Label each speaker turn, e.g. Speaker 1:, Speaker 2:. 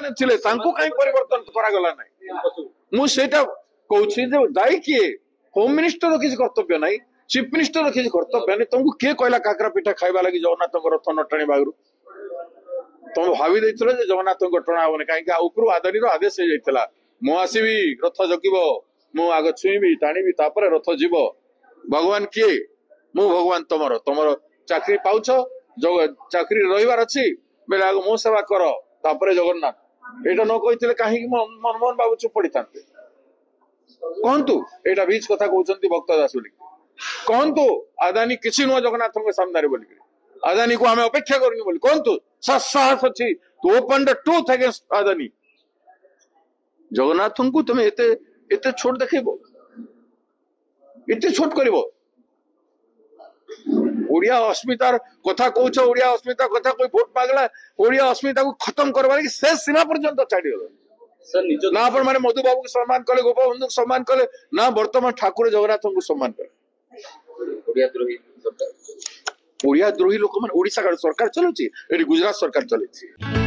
Speaker 1: ଥିଲେ ତାଙ୍କୁ କାହିଁ ପରିବର୍ତ୍ତନ କରାଗଲା ନାହିଁ ମୁଁ ସେଇଟା କହୁଛି ଯେ ଦାୟୀ କିଏ ହୋମ ମିନିଷ୍ଟର କିଛି କର୍ତ୍ତବ୍ୟ ନାହିଁ ଚିଫ ମିନିଷ୍ଟର କିଛି କର୍ତ୍ତବ୍ୟ ନାହିଁ ତମକୁ କିଏ କହିଲା କାକରା ପିଠା ଖାଇବା ଲାଗି ଜଗନ୍ନାଥଙ୍କ ରଥ ନ ଟାଣିବା ଆଗରୁ ତମେ ଭାବି ଦେଇଥିଲ ଯେ ଜଗନ୍ନାଥଙ୍କ ଟଣା ହବନି କାହିଁକି ଉପରୁ ଆଦାନୀର ଆଦେଶ ହେଇଯାଇଥିଲା ମୁଁ ଆସିବି ରଥ ଜଗିବ ମୁଁ ଆଗ ଛୁଇଁବି ଟାଣିବି ତାପରେ ରଥ ଯିବ ଭଗବାନ କିଏ ମୁଁ ଭଗବାନ ତମର ଚାକିରି ପାଉଛ ଚାକିରି ରହିବାର ଅଛି ବେଲେ ଆଗ ମୋ ସେବା କର ତାପରେ ଜଗନ୍ନାଥ ଏଇଟା ନ କହିଥିଲେ କାହିଁକି ମନମୋହନ ବାବୁ ଚୁପ ପଡିଥାନ୍ତେ କହନ୍ତୁ ଏଇଟା बीच କଥା କହୁଛନ୍ତି ଭକ୍ତ ଦାସ ବୋଲି କହନ୍ତୁ ଆଦାନୀ କିଛି ନୁହଁ ଜଗନ୍ନାଥଙ୍କ ସାମ୍ନାରେ ବୋଲିକି ଆଦାନୀ को हमें अपेक्षा करूनी बोली कहतु साहस अच्छी to open the truth against Adani Jagannath को तुम एते छोट देखब एते छोट कर ओडिया अस्मितार कथा कौच ओडिया अस्मिता कथा कोई भोट मागला ओडिया अस्मिता को खत्म करवा शेष सीमा पर्यंत छाड़गल ना अपन मैंने मधु बाबू को सम्मान कले गोपबंधु को सम्मान कले ना वर्तमान ठाकुर जगन्नाथ को सम्मान कले ओडिया द्रोही लोक मान ओडिशा सरकार चलुची गुजरात सरकार चलुची।